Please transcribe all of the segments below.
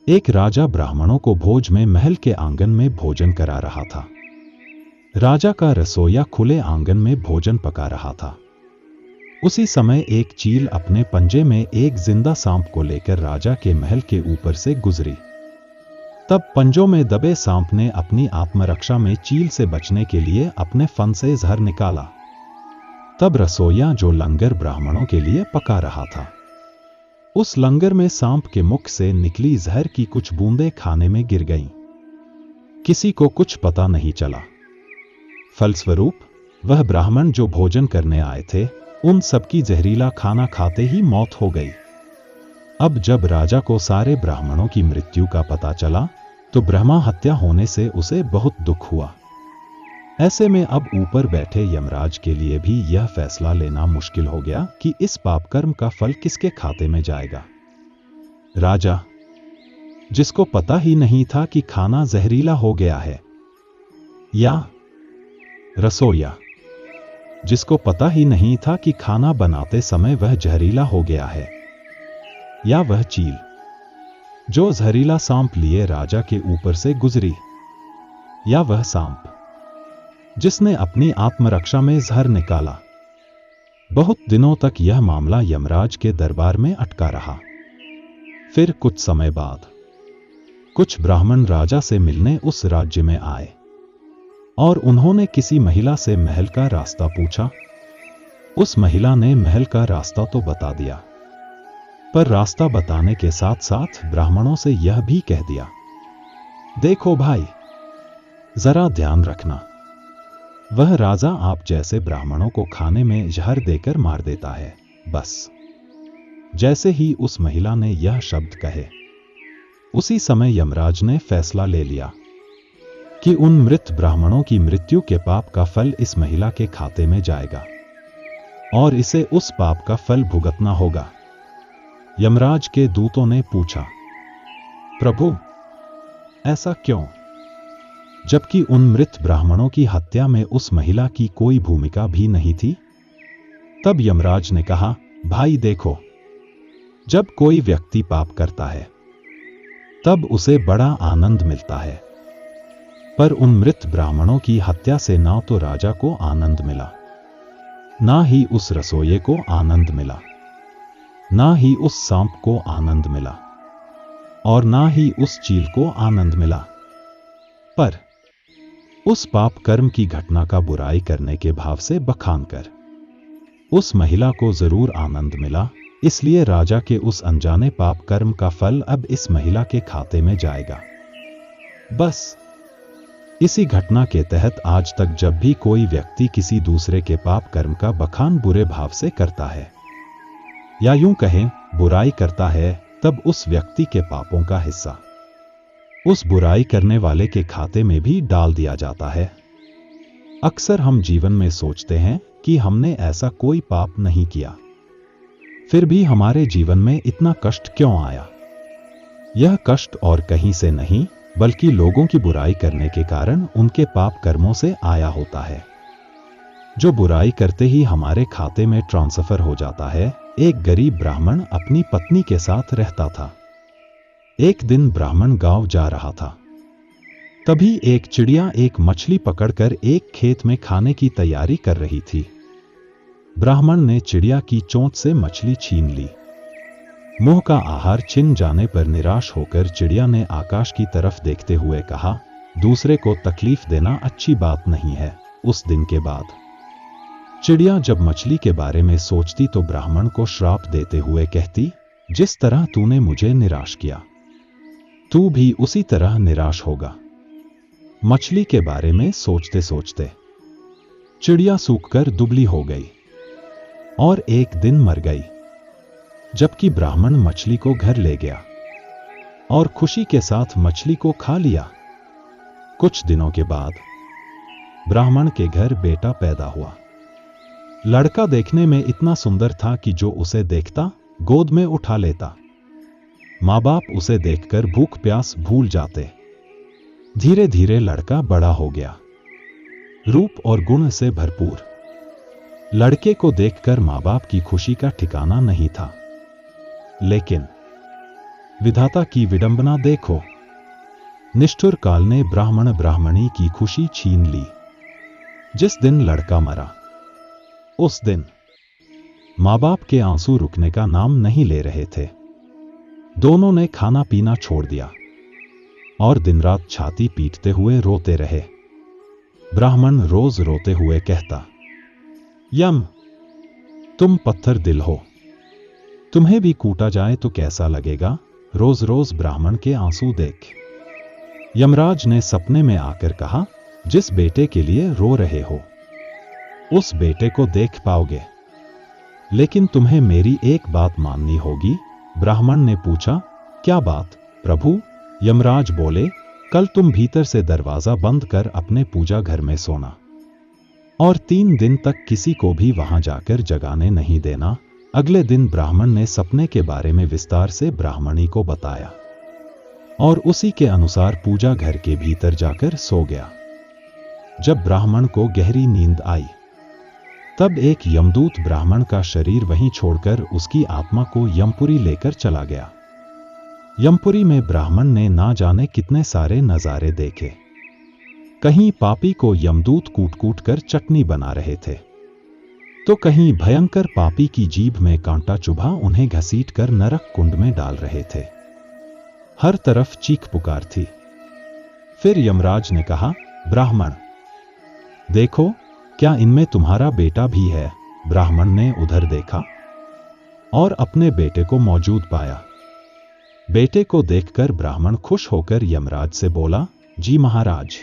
एक राजा ब्राह्मणों को भोज में महल के आंगन में भोजन करा रहा था। राजा का रसोइया खुले आंगन में भोजन पका रहा था। उसी समय एक चील अपने पंजे में एक जिंदा सांप को लेकर राजा के महल के ऊपर से गुजरी। तब पंजों में दबे सांप ने अपनी आत्मरक्षा में चील से बचने के लिए अपने फन से जहर निकाला। तब रसोइया जो लंगर ब्राह्मणों के लिए पका रहा था, उस लंगर में सांप के मुख से निकली जहर की कुछ बूंदें खाने में गिर गईं। किसी को कुछ पता नहीं चला। फलस्वरूप वह ब्राह्मण जो भोजन करने आए थे, उन सबकी जहरीला खाना खाते ही मौत हो गई। अब जब राजा को सारे ब्राह्मणों की मृत्यु का पता चला तो ब्रह्मा हत्या होने से उसे बहुत दुख हुआ। ऐसे में अब ऊपर बैठे यमराज के लिए भी यह फैसला लेना मुश्किल हो गया कि इस पाप कर्म का फल किसके खाते में जाएगा। राजा, जिसको पता ही नहीं था कि खाना जहरीला हो गया है, या रसोइया, जिसको पता ही नहीं था कि खाना बनाते समय वह जहरीला हो गया है, या वह चील जो जहरीला सांप लिए राजा के ऊपर से गुजरी, या वह सांप जिसने अपनी आत्मरक्षा में जहर निकाला। बहुत दिनों तक यह मामला यमराज के दरबार में अटका रहा। फिर कुछ समय बाद कुछ ब्राह्मण राजा से मिलने उस राज्य में आए और उन्होंने किसी महिला से महल का रास्ता पूछा। उस महिला ने महल का रास्ता तो बता दिया, पर रास्ता बताने के साथ साथ ब्राह्मणों से यह भी कह दिया, देखो भाई, जरा ध्यान रखना, वह राजा आप जैसे ब्राह्मणों को खाने में जहर देकर मार देता है। बस जैसे ही उस महिला ने यह शब्द कहे, उसी समय यमराज ने फैसला ले लिया कि उन मृत ब्राह्मणों की मृत्यु के पाप का फल इस महिला के खाते में जाएगा और इसे उस पाप का फल भुगतना होगा। यमराज के दूतों ने पूछा, प्रभु, ऐसा क्यों, जबकि उन मृत ब्राह्मणों की हत्या में उस महिला की कोई भूमिका भी नहीं थी? तब यमराज ने कहा, भाई देखो, जब कोई व्यक्ति पाप करता है तब उसे बड़ा आनंद मिलता है, पर उन मृत ब्राह्मणों की हत्या से ना तो राजा को आनंद मिला, ना ही उस रसोइये को आनंद मिला, ना ही उस सांप को आनंद मिला, और ना ही उस चील को आनंद मिला। पर उस पाप कर्म की घटना का बुराई करने के भाव से बखान कर उस महिला को जरूर आनंद मिला। इसलिए राजा के उस अनजाने पाप कर्म का फल अब इस महिला के खाते में जाएगा। बस इसी घटना के तहत आज तक जब भी कोई व्यक्ति किसी दूसरे के पाप कर्म का बखान बुरे भाव से करता है, या यूं कहें बुराई करता है, तब उस व्यक्ति के पापों का हिस्सा उस बुराई करने वाले के खाते में भी डाल दिया जाता है। अक्सर हम जीवन में सोचते हैं कि हमने ऐसा कोई पाप नहीं किया, फिर भी हमारे जीवन में इतना कष्ट क्यों आया? यह कष्ट और कहीं से नहीं, बल्कि लोगों की बुराई करने के कारण उनके पाप कर्मों से आया होता है, जो बुराई करते ही हमारे खाते में ट्रांसफर हो जाता है। एक गरीब ब्राह्मण अपनी पत्नी के साथ रहता था। एक दिन ब्राह्मण गांव जा रहा था। तभी एक चिड़िया एक मछली पकड़कर एक खेत में खाने की तैयारी कर रही थी। ब्राह्मण ने चिड़िया की चोंच से मछली छीन ली। मुंह का आहार छिन जाने पर निराश होकर चिड़िया ने आकाश की तरफ देखते हुए कहा, दूसरे को तकलीफ देना अच्छी बात नहीं है। उस दिन के बाद चिड़िया जब मछली के बारे में सोचती तो ब्राह्मण को श्राप देते हुए कहती, जिस तरह तूने मुझे निराश किया, तू भी उसी तरह निराश होगा। मछली के बारे में सोचते सोचते चिड़िया सूखकर दुबली हो गई और एक दिन मर गई। जबकि ब्राह्मण मछली को घर ले गया और खुशी के साथ मछली को खा लिया। कुछ दिनों के बाद ब्राह्मण के घर बेटा पैदा हुआ। लड़का देखने में इतना सुंदर था कि जो उसे देखता गोद में उठा लेता। माँ बाप उसे देखकर भूख प्यास भूल जाते। धीरे धीरे लड़का बड़ा हो गया, रूप और गुण से भरपूर। लड़के को देखकर माँ बाप की खुशी का ठिकाना नहीं था। लेकिन विधाता की विडंबना देखो। निष्ठुर काल ने ब्राह्मण ब्राह्मणी की खुशी छीन ली। जिस दिन लड़का मरा, उस दिन माँ बाप के आंसू रुकने का नाम नहीं ले रहे थे। दोनों ने खाना पीना छोड़ दिया और दिन रात छाती पीटते हुए रोते रहे। ब्राह्मण रोज रोते हुए कहता, यम, तुम पत्थर दिल हो, तुम्हें भी कूटा जाए तो कैसा लगेगा। रोज रोज ब्राह्मण के आंसू देख यमराज ने सपने में आकर कहा, जिस बेटे के लिए रो रहे हो उस बेटे को देख पाओगे, लेकिन तुम्हें मेरी एक बात माननी होगी। ब्राह्मण ने पूछा, क्या बात प्रभु? यमराज बोले, कल तुम भीतर से दरवाजा बंद कर अपने पूजा घर में सोना और 3 दिन तक किसी को भी वहां जाकर जगाने नहीं देना। अगले दिन ब्राह्मण ने सपने के बारे में विस्तार से ब्राह्मणी को बताया और उसी के अनुसार पूजा घर के भीतर जाकर सो गया। जब ब्राह्मण को गहरी नींद आई, तब एक यमदूत ब्राह्मण का शरीर वहीं छोड़कर उसकी आत्मा को यमपुरी लेकर चला गया। यमपुरी में ब्राह्मण ने ना जाने कितने सारे नजारे देखे। कहीं पापी को यमदूत कूट कूट कर चटनी बना रहे थे, तो कहीं भयंकर पापी की जीभ में कांटा चुभा उन्हें घसीट कर नरक कुंड में डाल रहे थे। हर तरफ चीख पुकार थी। फिर यमराज ने कहा, ब्राह्मण देखो, क्या इनमें तुम्हारा बेटा भी है? ब्राह्मण ने उधर देखा और अपने बेटे को मौजूद पाया। बेटे को देखकर ब्राह्मण खुश होकर यमराज से बोला, जी महाराज,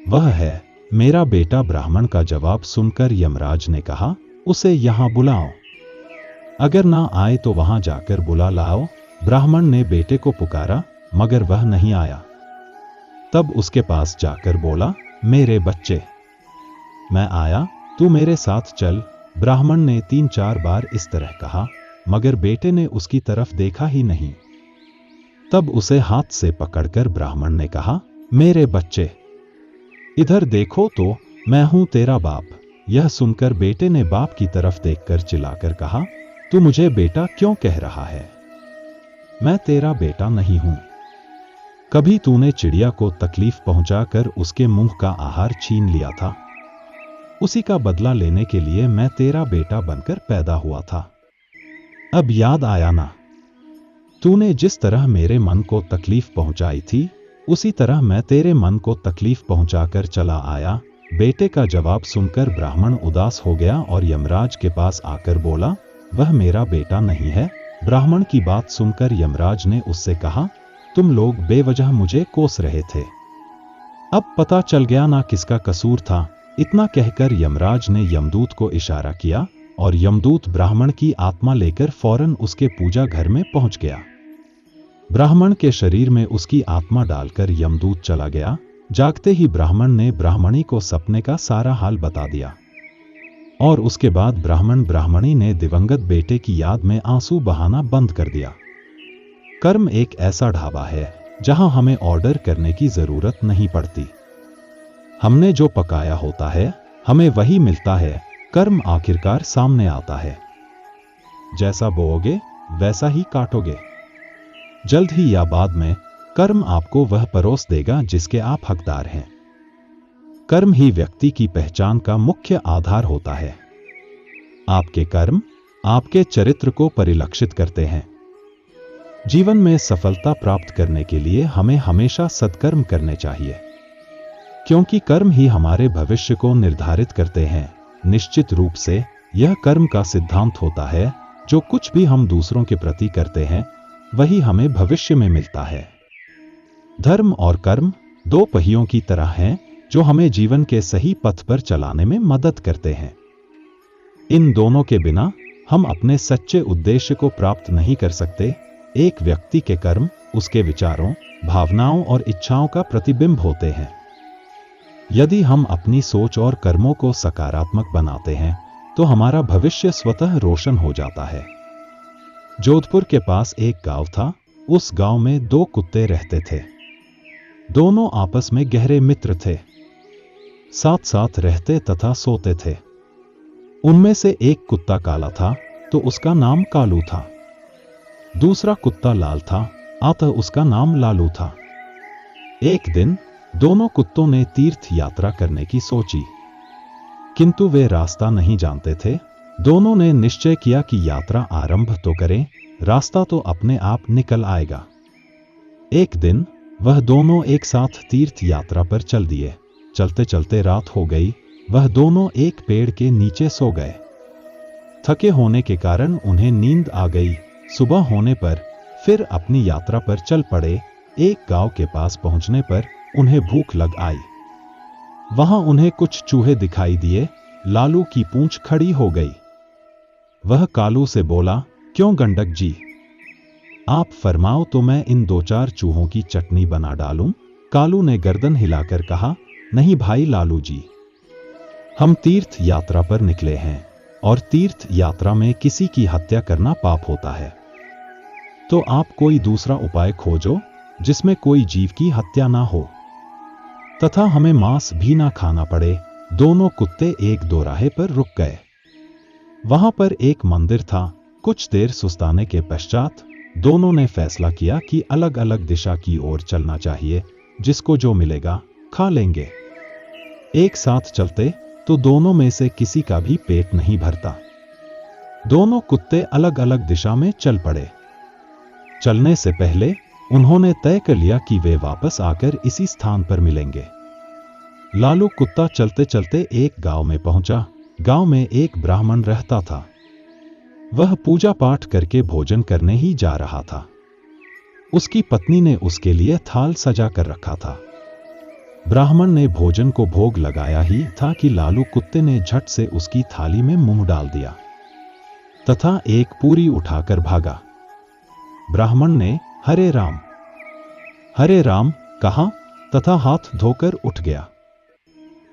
वह है मेरा बेटा। ब्राह्मण का जवाब सुनकर यमराज ने कहा, उसे यहां बुलाओ, अगर ना आए तो वहां जाकर बुला लाओ। ब्राह्मण ने बेटे को पुकारा, मगर वह नहीं आया। तब उसके पास जाकर बोला, मेरे बच्चे, मैं आया, तू मेरे साथ चल। ब्राह्मण ने 3-4 बार इस तरह कहा, मगर बेटे ने उसकी तरफ देखा ही नहीं। तब उसे हाथ से पकड़कर ब्राह्मण ने कहा, मेरे बच्चे, इधर देखो तो, मैं हूं तेरा बाप। यह सुनकर बेटे ने बाप की तरफ देखकर चिल्लाकर कहा, तू मुझे बेटा क्यों कह रहा है? मैं तेरा बेटा नहीं हूं। कभी तूने चिड़िया को तकलीफ पहुंचाकर उसके मुंह का आहार छीन लिया था, उसी का बदला लेने के लिए मैं तेरा बेटा बनकर पैदा हुआ था। अब याद आया ना? तूने जिस तरह मेरे मन को तकलीफ पहुंचाई थी, उसी तरह मैं तेरे मन को तकलीफ पहुंचाकर चला आया। बेटे का जवाब सुनकर ब्राह्मण उदास हो गया और यमराज के पास आकर बोला, वह मेरा बेटा नहीं है। ब्राह्मण की बात सुनकर यमराज ने उससे कहा, तुम लोग बेवजह मुझे कोस रहे थे, अब पता चल गया ना किसका कसूर था। इतना कहकर यमराज ने यमदूत को इशारा किया और यमदूत ब्राह्मण की आत्मा लेकर फौरन उसके पूजा घर में पहुंच गया। ब्राह्मण के शरीर में उसकी आत्मा डालकर यमदूत चला गया। जागते ही ब्राह्मण ने ब्राह्मणी को सपने का सारा हाल बता दिया और उसके बाद ब्राह्मण ब्राह्मणी ने दिवंगत बेटे की याद में आंसू बहाना बंद कर दिया। कर्म एक ऐसा ढाबा है जहां हमें ऑर्डर करने की जरूरत नहीं पड़ती। हमने जो पकाया होता है, हमें वही मिलता है। कर्म आखिरकार सामने आता है। जैसा बोओगे वैसा ही काटोगे। जल्द ही या बाद में कर्म आपको वह परोस देगा जिसके आप हकदार हैं। कर्म ही व्यक्ति की पहचान का मुख्य आधार होता है। आपके कर्म आपके चरित्र को परिलक्षित करते हैं। जीवन में सफलता प्राप्त करने के लिए हमें हमेशा सत्कर्म करने चाहिए, क्योंकि कर्म ही हमारे भविष्य को निर्धारित करते हैं। निश्चित रूप से यह कर्म का सिद्धांत होता है, जो कुछ भी हम दूसरों के प्रति करते हैं वही हमें भविष्य में मिलता है। धर्म और कर्म 2 पहियों की तरह हैं, जो हमें जीवन के सही पथ पर चलाने में मदद करते हैं। इन दोनों के बिना हम अपने सच्चे उद्देश्य को प्राप्त नहीं कर सकते। एक व्यक्ति के कर्म उसके विचारों, भावनाओं और इच्छाओं का प्रतिबिंब होते हैं। यदि हम अपनी सोच और कर्मों को सकारात्मक बनाते हैं तो हमारा भविष्य स्वतः रोशन हो जाता है। जोधपुर के पास एक गांव था। उस गांव में 2 कुत्ते रहते थे। दोनों आपस में गहरे मित्र थे, साथ साथ रहते तथा सोते थे। उनमें से एक कुत्ता काला था तो उसका नाम कालू था। दूसरा कुत्ता लाल था, अतः उसका नाम लालू था। एक दिन दोनों कुत्तों ने तीर्थ यात्रा करने की सोची, किंतु वे रास्ता नहीं जानते थे। दोनों ने निश्चय किया कि यात्रा आरंभ तो करें, रास्ता तो अपने आप निकल आएगा। एक दिन वह दोनों एक साथ तीर्थ यात्रा पर चल दिए। चलते चलते रात हो गई। वह दोनों एक पेड़ के नीचे सो गए। थके होने के कारण उन्हें नींद आ गई। सुबह होने पर फिर अपनी यात्रा पर चल पड़े। एक गांव के पास पहुंचने पर उन्हें भूख लग आई। वहां उन्हें कुछ चूहे दिखाई दिए। लालू की पूंछ खड़ी हो गई। वह कालू से बोला, क्यों गंडक जी, आप फरमाओ तो मैं इन 2-4 चूहों की चटनी बना डालूं। कालू ने गर्दन हिलाकर कहा, नहीं भाई लालू जी, हम तीर्थ यात्रा पर निकले हैं और तीर्थ यात्रा में किसी की हत्या करना पाप होता है। तो आप कोई दूसरा उपाय खोजो जिसमें कोई जीव की हत्या ना हो तथा हमें मांस भी ना खाना पड़े। दोनों कुत्ते एक दोराहे पर रुक गए। वहां पर एक मंदिर था। कुछ देर सुस्ताने के पश्चात दोनों ने फैसला किया कि अलग अलग दिशा की ओर चलना चाहिए, जिसको जो मिलेगा खा लेंगे। एक साथ चलते तो दोनों में से किसी का भी पेट नहीं भरता। दोनों कुत्ते अलग अलग दिशा में चल पड़े। चलने से पहले उन्होंने तय कर लिया कि वे वापस आकर इसी स्थान पर मिलेंगे। लालू कुत्ता चलते चलते एक गांव में पहुंचा। गांव में एक ब्राह्मण रहता था। वह पूजा पाठ करके भोजन करने ही जा रहा था। उसकी पत्नी ने उसके लिए थाल सजा कर रखा था। ब्राह्मण ने भोजन को भोग लगाया ही था कि लालू कुत्ते ने झट से उसकी थाली में मुंह डाल दिया तथा एक पूरी उठाकर भागा। ब्राह्मण ने हरे राम कहा तथा हाथ धोकर उठ गया।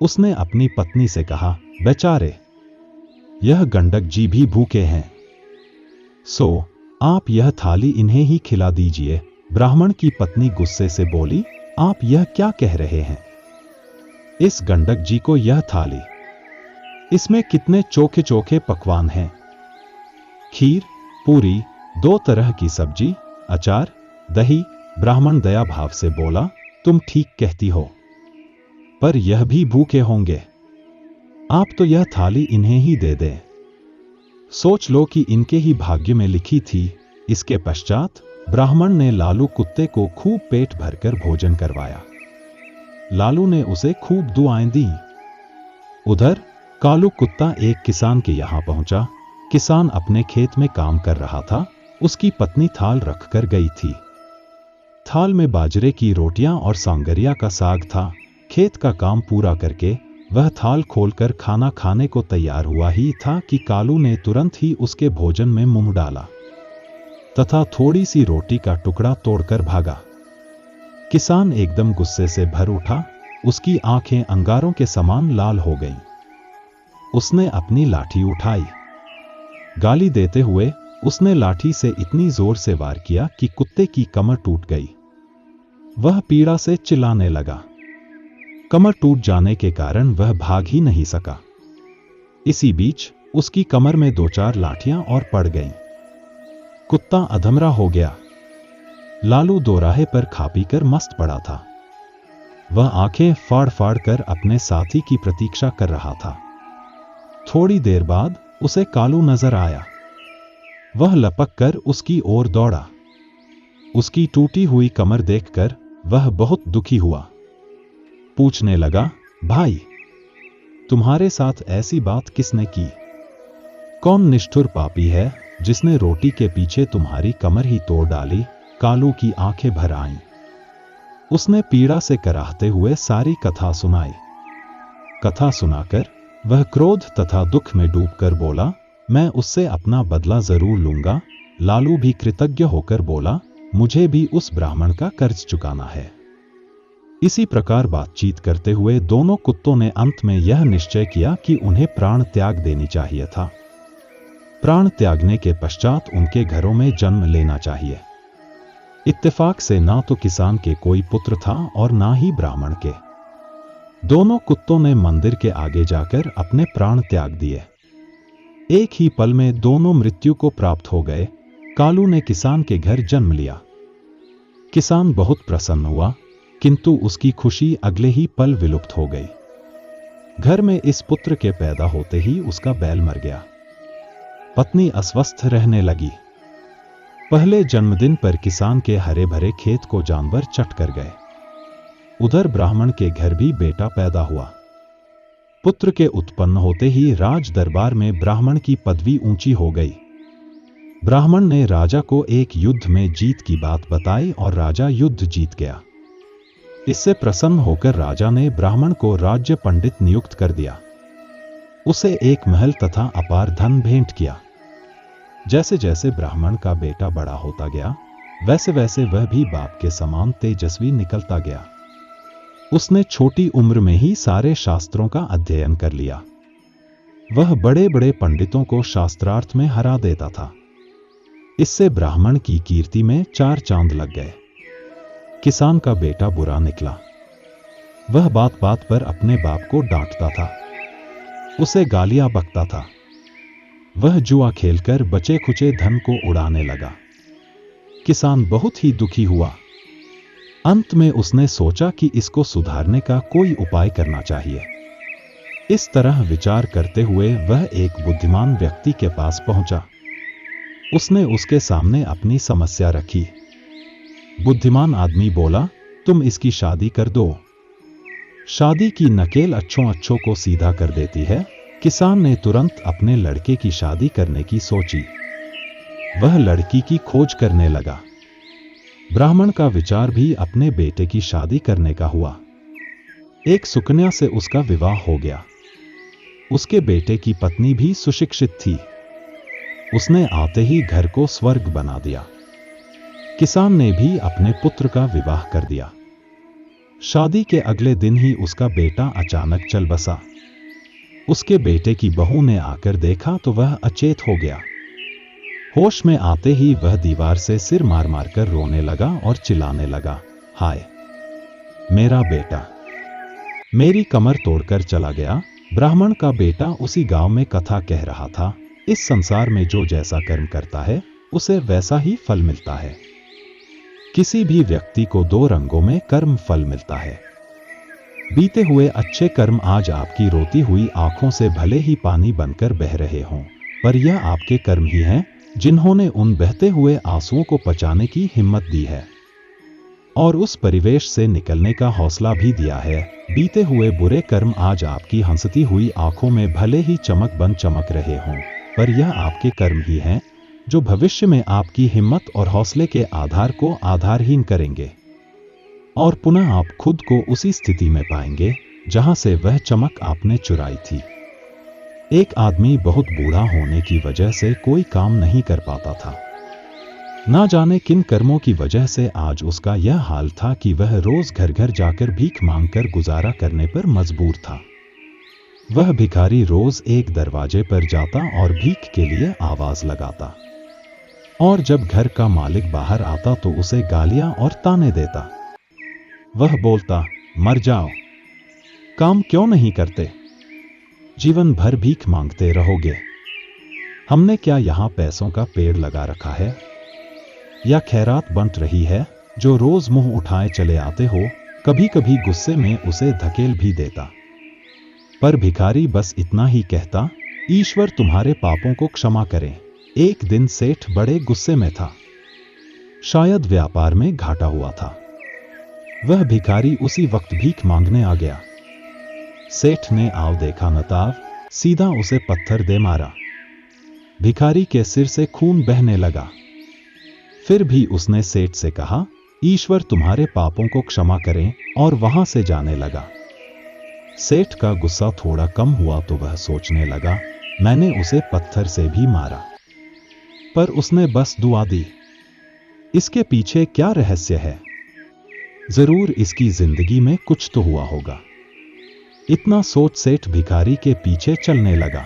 उसने अपनी पत्नी से कहा, बेचारे, यह गंडक जी भी भूखे हैं, सो आप यह थाली इन्हें ही खिला दीजिए। ब्राह्मण की पत्नी गुस्से से बोली, आप यह क्या कह रहे हैं? इस गंडक जी को यह थाली, इसमें कितने चोखे चोखे पकवान हैं, खीर, पूरी, 2 तरह की सब्जी, अचार, दही। ब्राह्मण दया भाव से बोला, तुम ठीक कहती हो, पर यह भी भूखे होंगे। आप तो यह थाली इन्हें ही दे दें। सोच लो कि इनके ही भाग्य में लिखी थी। इसके पश्चात ब्राह्मण ने लालू कुत्ते को खूब पेट भरकर भोजन करवाया। लालू ने उसे खूब दुआएं दी। उधर कालू कुत्ता एक किसान के यहां पहुंचा। किसान अपने खेत में काम कर रहा था। उसकी पत्नी थाल रखकर गई थी। थाल में बाजरे की रोटियां और सांगरिया का साग था। खेत का काम पूरा करके वह थाल खोलकर खाना खाने को तैयार हुआ ही था कि कालू ने तुरंत ही उसके भोजन में मुंह डाला तथा थोड़ी सी रोटी का टुकड़ा तोड़कर भागा। किसान एकदम गुस्से से भर उठा। उसकी आंखें अंगारों के समान लाल हो गईं। उसने अपनी लाठी उठाई। गाली देते हुए उसने लाठी से इतनी जोर से वार किया कि कुत्ते की कमर टूट गई। वह पीड़ा से चिल्लाने लगा। कमर टूट जाने के कारण वह भाग ही नहीं सका। इसी बीच उसकी कमर में 2-4 लाठियां और पड़ गईं। कुत्ता अधमरा हो गया। लालू दोराहे पर खा पी कर मस्त पड़ा था। वह आंखें फाड़ फाड़ कर अपने साथी की प्रतीक्षा कर रहा था। थोड़ी देर बाद उसे कालू नजर आया। वह लपक कर उसकी ओर दौड़ा। उसकी टूटी हुई कमर देखकर वह बहुत दुखी हुआ। पूछने लगा, भाई, तुम्हारे साथ ऐसी बात किसने की? कौन निष्ठुर पापी है जिसने रोटी के पीछे तुम्हारी कमर ही तोड़ डाली? कालू की आंखें भर आईं। उसने पीड़ा से कराहते हुए सारी कथा सुनाई। कथा सुनाकर वह क्रोध तथा दुख में डूबकर बोला, मैं उससे अपना बदला जरूर लूंगा। लालू भी कृतज्ञ होकर बोला, मुझे भी उस ब्राह्मण का कर्ज चुकाना है। इसी प्रकार बातचीत करते हुए दोनों कुत्तों ने अंत में यह निश्चय किया कि उन्हें प्राण त्याग देनी चाहिए था। प्राण त्यागने के पश्चात उनके घरों में जन्म लेना चाहिए। इत्तेफाक से ना तो किसान के कोई पुत्र था और ना ही ब्राह्मण के। दोनों कुत्तों ने मंदिर के आगे जाकर अपने प्राण त्याग दिए। एक ही पल में दोनों मृत्यु को प्राप्त हो गए। कालू ने किसान के घर जन्म लिया। किसान बहुत प्रसन्न हुआ, किंतु उसकी खुशी अगले ही पल विलुप्त हो गई। घर में इस पुत्र के पैदा होते ही उसका बैल मर गया। पत्नी अस्वस्थ रहने लगी। पहले जन्मदिन पर किसान के हरे भरे खेत को जानवर चट कर गए। उधर ब्राह्मण के घर भी बेटा पैदा हुआ। पुत्र के उत्पन्न होते ही राज दरबार में ब्राह्मण की पदवी ऊंची हो गई। ब्राह्मण ने राजा को एक युद्ध में जीत की बात बताई और राजा युद्ध जीत गया। इससे प्रसन्न होकर राजा ने ब्राह्मण को राज्य पंडित नियुक्त कर दिया। उसे एक महल तथा अपार धन भेंट किया। जैसे जैसे ब्राह्मण का बेटा बड़ा होता गया, वैसे वैसे वह भी बाप के समान तेजस्वी निकलता गया। उसने छोटी उम्र में ही सारे शास्त्रों का अध्ययन कर लिया। वह बड़े बड़े पंडितों को शास्त्रार्थ में हरा देता था। इससे ब्राह्मण की कीर्ति में 4 चांद लग गए। किसान का बेटा बुरा निकला। वह बात बात पर अपने बाप को डांटता था, उसे गालियां बकता था। वह जुआ खेलकर बचे खुचे धन को उड़ाने लगा। किसान बहुत ही दुखी हुआ। अंत में उसने सोचा कि इसको सुधारने का कोई उपाय करना चाहिए। इस तरह विचार करते हुए वह एक बुद्धिमान व्यक्ति के पास पहुंचा। उसने उसके सामने अपनी समस्या रखी। बुद्धिमान आदमी बोला, तुम इसकी शादी कर दो। शादी की नकेल अच्छों अच्छों को सीधा कर देती है। किसान ने तुरंत अपने लड़के की शादी करने की सोची। वह लड़की की खोज करने लगा। ब्राह्मण का विचार भी अपने बेटे की शादी करने का हुआ। एक सुकन्या से उसका विवाह हो गया। उसके बेटे की पत्नी भी सुशिक्षित थी। उसने आते ही घर को स्वर्ग बना दिया। किसान ने भी अपने पुत्र का विवाह कर दिया। शादी के अगले दिन ही उसका बेटा अचानक चल बसा। उसके बेटे की बहू ने आकर देखा तो वह अचेत हो गया। होश में आते ही वह दीवार से सिर मार मार कर रोने लगा और चिल्लाने लगा, हाय मेरा बेटा, मेरी कमर तोड़कर चला गया। ब्राह्मण का बेटा उसी गांव में कथा कह रहा था, इस संसार में जो जैसा कर्म करता है उसे वैसा ही फल मिलता है। किसी भी व्यक्ति को 2 रंगों में कर्म फल मिलता है। बीते हुए अच्छे कर्म आज आपकी रोती हुई आंखों से भले ही पानी बनकर बह रहे हों, पर यह आपके कर्म ही हैं जिन्होंने उन बहते हुए आंसुओं को पचाने की हिम्मत दी है और उस परिवेश से निकलने का हौसला भी दिया है। बीते हुए बुरे कर्म आज आपकी हंसती हुई आंखों में भले ही चमक बन चमक रहे हों, पर यह आपके कर्म ही हैं जो भविष्य में आपकी हिम्मत और हौसले के आधार को आधारहीन करेंगे और पुनः आप खुद को उसी स्थिति में पाएंगे जहां से वह चमक आपने चुराई थी। एक आदमी बहुत बूढ़ा होने की वजह से कोई काम नहीं कर पाता था। ना जाने किन कर्मों की वजह से आज उसका यह हाल था कि वह रोज घर घर जाकर भीख मांगकर गुजारा करने पर मजबूर था। वह भिखारी रोज एक दरवाजे पर जाता और भीख के लिए आवाज लगाता, और जब घर का मालिक बाहर आता तो उसे गालियां और ताने देता। वह बोलता, मर जाओ, काम क्यों नहीं करते, जीवन भर भीख मांगते रहोगे। हमने क्या यहां पैसों का पेड़ लगा रखा है या खैरात बंट रही है जो रोज मुंह उठाए चले आते हो। कभी कभी गुस्से में उसे धकेल भी देता, पर भिखारी बस इतना ही कहता, ईश्वर तुम्हारे पापों को क्षमा करे। एक दिन सेठ बड़े गुस्से में था। शायद व्यापार में घाटा हुआ था। वह भिखारी उसी वक्त भीख मांगने आ गया। सेठ ने आव देखा न ताव, सीधा उसे पत्थर दे मारा। भिखारी के सिर से खून बहने लगा। फिर भी उसने सेठ से कहा, ईश्वर तुम्हारे पापों को क्षमा करें, और वहां से जाने लगा। सेठ का गुस्सा थोड़ा कम हुआ तो वह सोचने लगा, मैंने उसे पत्थर से भी मारा, पर उसने बस दुआ दी। इसके पीछे क्या रहस्य है? जरूर इसकी जिंदगी में कुछ तो हुआ होगा। इतना सोच सेठ भिखारी के पीछे चलने लगा।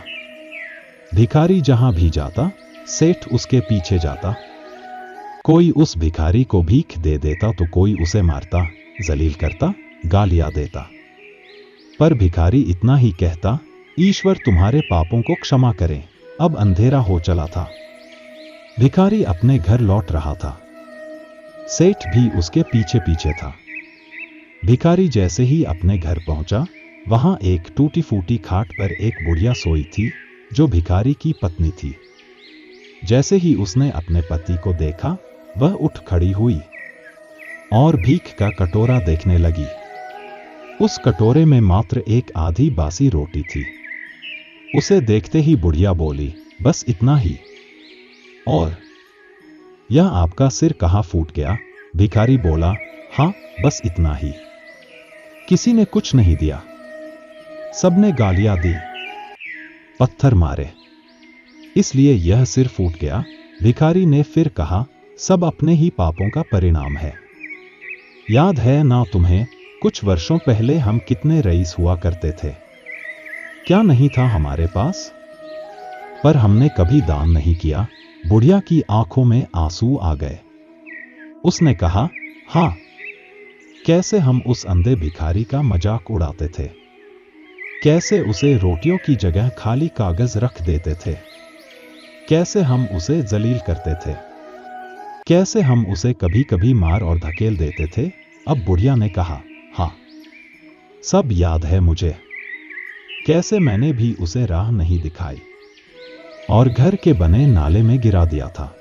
भिखारी जहां भी जाता, सेठ उसके पीछे जाता। कोई उस भिखारी को भीख दे देता तो कोई उसे मारता, जलील करता, गालियां देता, पर भिखारी इतना ही कहता, ईश्वर तुम्हारे पापों को क्षमा करें। अब अंधेरा हो चला था। भिखारी अपने घर लौट रहा था। सेठ भी उसके पीछे पीछे था। भिखारी जैसे ही अपने घर पहुंचा, वहां एक टूटी फूटी खाट पर एक बुढ़िया सोई थी, जो भिखारी की पत्नी थी। जैसे ही उसने अपने पति को देखा, वह उठ खड़ी हुई और भीख का कटोरा देखने लगी। उस कटोरे में मात्र एक आधी बासी रोटी थी। उसे देखते ही बुढ़िया बोली, बस इतना ही? और यह आपका सिर कहां फूट गया? भिखारी बोला, हाँ, बस इतना ही। किसी ने कुछ नहीं दिया, सबने गालियां दी, पत्थर मारे, इसलिए यह सिर फूट गया। भिखारी ने फिर कहा, सब अपने ही पापों का परिणाम है। याद है ना तुम्हें, कुछ वर्षों पहले हम कितने रईस हुआ करते थे? क्या नहीं था हमारे पास? पर हमने कभी दान नहीं किया। बुढ़िया की आंखों में आंसू आ गए। उसने कहा, हाँ, कैसे हम उस अंधे भिखारी का मजाक उड़ाते थे, कैसे उसे रोटियों की जगह खाली कागज रख देते थे, कैसे हम उसे जलील करते थे, कैसे हम उसे कभी कभी मार और धकेल देते थे। अब बुढ़िया ने कहा, हाँ, सब याद है मुझे, कैसे मैंने भी उसे राह नहीं दिखाई और घर के बने नाले में गिरा दिया था।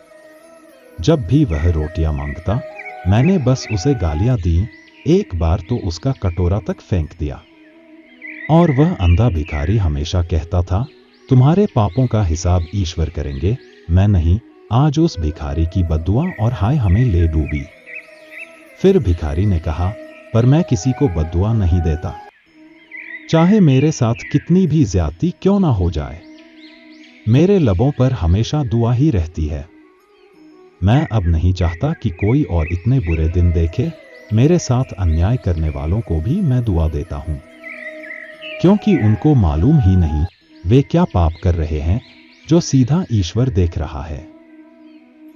जब भी वह रोटियां मांगता, मैंने बस उसे गालियां दी, एक बार तो उसका कटोरा तक फेंक दिया। और वह अंधा भिखारी हमेशा कहता था, तुम्हारे पापों का हिसाब ईश्वर करेंगे, मैं नहीं। आज उस भिखारी की बद्दुआ और हाय हमें ले डूबी। फिर भिखारी ने कहा, पर मैं किसी को बद्दुआ नहीं देता, चाहे मेरे साथ कितनी भी ज्यादती क्यों ना हो जाए। मेरे लबों पर हमेशा दुआ ही रहती है। मैं अब नहीं चाहता कि कोई और इतने बुरे दिन देखे। मेरे साथ अन्याय करने वालों को भी मैं दुआ देता हूं, क्योंकि उनको मालूम ही नहीं वे क्या पाप कर रहे हैं, जो सीधा ईश्वर देख रहा है।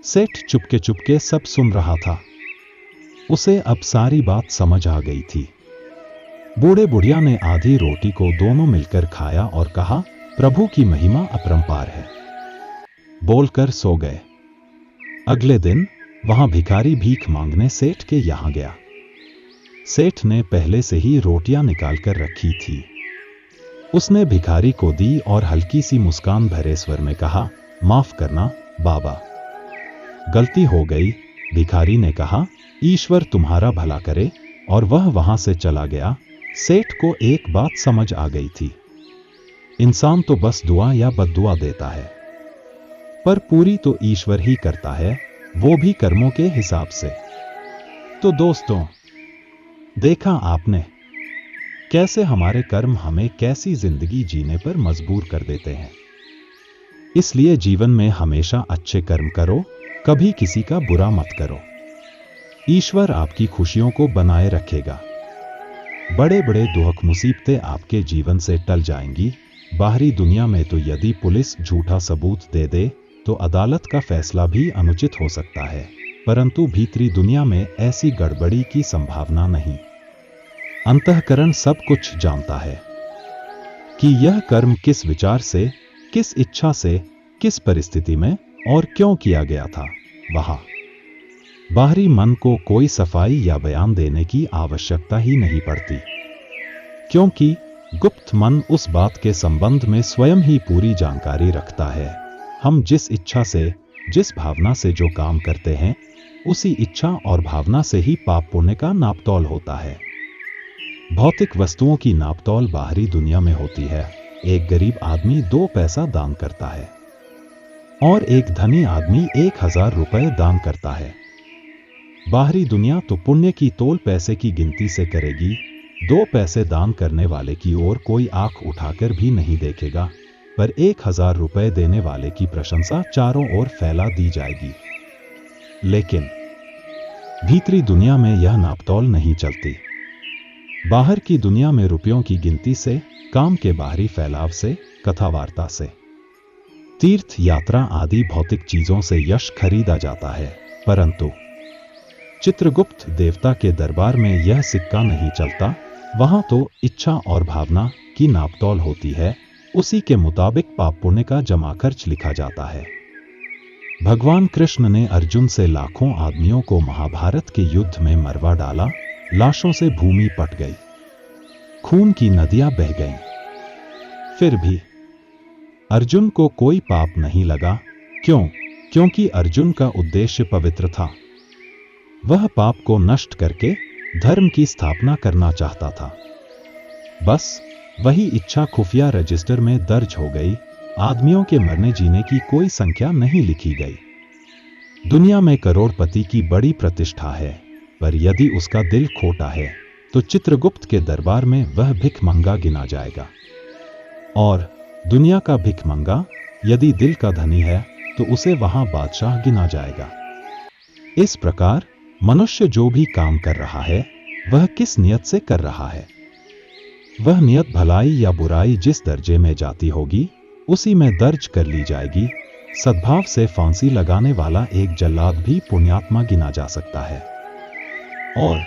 सेठ चुपके चुपके सब सुन रहा था। उसे अब सारी बात समझ आ गई थी। बूढ़े बुढ़िया ने आधी रोटी को दोनों मिलकर खाया और कहा, प्रभु की महिमा अपरंपार है, बोलकर सो गए। अगले दिन वहां भिखारी भीख मांगने सेठ के यहां गया। सेठ ने पहले से ही रोटियां निकालकर रखी थी। उसने भिखारी को दी और हल्की सी मुस्कान भरे स्वर में कहा, माफ करना बाबा, गलती हो गई। भिखारी ने कहा, ईश्वर तुम्हारा भला करे, और वह वहां से चला गया। सेठ को एक बात समझ आ गई थी, इंसान तो बस दुआ या बद्दुआ देता है, पर पूरी तो ईश्वर ही करता है, वो भी कर्मों के हिसाब से। तो दोस्तों, देखा आपने कैसे हमारे कर्म हमें कैसी जिंदगी जीने पर मजबूर कर देते हैं। इसलिए जीवन में हमेशा अच्छे कर्म करो, कभी किसी का बुरा मत करो। ईश्वर आपकी खुशियों को बनाए रखेगा। बड़े बड़े दुख मुसीबतें आपके जीवन से टल जाएंगी। बाहरी दुनिया में तो यदि पुलिस झूठा सबूत दे दे तो अदालत का फैसला भी अनुचित हो सकता है, परंतु भीतरी दुनिया में ऐसी गड़बड़ी की संभावना नहीं। अंतःकरण सब कुछ जानता है कि यह कर्म किस विचार से, किस इच्छा से, किस परिस्थिति में और क्यों किया गया था। वहां बाहरी मन को कोई सफाई या बयान देने की आवश्यकता ही नहीं पड़ती, क्योंकि गुप्त मन उस बात के संबंध में स्वयं ही पूरी जानकारी रखता है। हम जिस इच्छा से, जिस भावना से जो काम करते हैं, उसी इच्छा और भावना से ही पाप पुण्य का नापतोल होता है। भौतिक वस्तुओं की नापतोल बाहरी दुनिया में होती है। एक गरीब आदमी 2 पैसा दान करता है और एक धनी आदमी 1000 रुपए दान करता है। बाहरी दुनिया तो पुण्य की तोल पैसे की गिनती से करेगी। 2 पैसे दान करने वाले की ओर कोई आंख उठाकर भी नहीं देखेगा, पर 1000 रुपए देने वाले की प्रशंसा चारों ओर फैला दी जाएगी। लेकिन भीतरी दुनिया में यह नापतोल नहीं चलती। बाहर की दुनिया में रुपयों की गिनती से, काम के बाहरी फैलाव से, कथावार्ता से, तीर्थ यात्रा आदि भौतिक चीजों से यश खरीदा जाता है, परंतु चित्रगुप्त देवता के दरबार में यह सिक्का नहीं चलता। वहां तो इच्छा और भावना की नापतोल होती है, उसी के मुताबिक पाप पुण्य का जमा खर्च लिखा जाता है। भगवान कृष्ण ने अर्जुन से लाखों आदमियों को महाभारत के युद्ध में मरवा डाला। लाशों से भूमि पट गई, खून की नदियां बह गईं। फिर भी अर्जुन को कोई पाप नहीं लगा। क्यों? क्योंकि अर्जुन का उद्देश्य पवित्र था। वह पाप को नष्ट करके धर्म की स्थापना करना चाहता था। बस वही इच्छा खुफिया रजिस्टर में दर्ज हो गई। आदमियों के मरने जीने की कोई संख्या नहीं लिखी गई। दुनिया में करोड़पति की बड़ी प्रतिष्ठा है, पर यदि उसका दिल खोटा है तो चित्रगुप्त के दरबार में वह भिखमंगा गिना जाएगा। और दुनिया का भिखमंगा यदि दिल का धनी है तो उसे वहां बादशाह गिना जाएगा। इस प्रकार मनुष्य जो भी काम कर रहा है वह किस नियत से कर रहा है, वह नियत भलाई या बुराई जिस दर्जे में जाती होगी उसी में दर्ज कर ली जाएगी। सद्भाव से फांसी लगाने वाला एक जल्लाद भी पुण्यात्मा गिना जा सकता है, और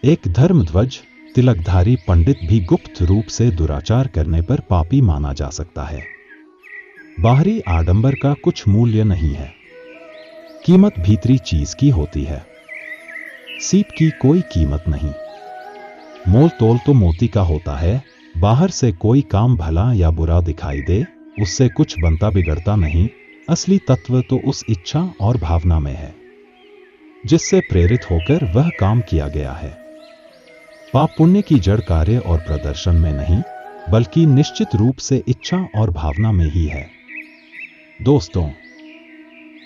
एक धर्मध्वज तिलकधारी पंडित भी गुप्त रूप से दुराचार करने पर पापी माना जा सकता है। बाहरी आडंबर का कुछ मूल्य नहीं है, कीमत भीतरी चीज की होती है। सीप की कोई कीमत नहीं। मोल तोल तो मोती का होता है। बाहर से कोई काम भला या बुरा दिखाई दे, उससे कुछ बनता बिगड़ता नहीं। असली तत्व तो उस इच्छा और भावना में है जिससे प्रेरित होकर वह काम किया गया है। पाप पुण्य की जड़ कार्य और प्रदर्शन में नहीं, बल्कि निश्चित रूप से इच्छा और भावना में ही है। दोस्तों,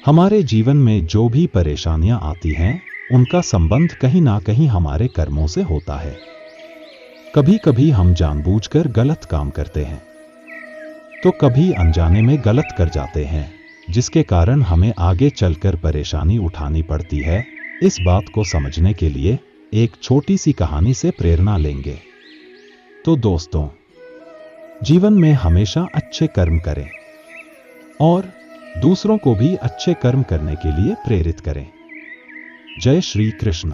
हमारे जीवन में जो भी परेशानियां आती हैं उनका संबंध कहीं ना कहीं हमारे कर्मों से होता है। कभी कभी हम जानबूझकर गलत काम करते हैं तो कभी अनजाने में गलत कर जाते हैं, जिसके कारण हमें आगे चलकर परेशानी उठानी पड़ती है। इस बात को समझने के लिए एक छोटी सी कहानी से प्रेरणा लेंगे। तो दोस्तों, जीवन में हमेशा अच्छे कर्म करें और दूसरों को भी अच्छे कर्म करने के लिए प्रेरित करें। जय श्री कृष्ण।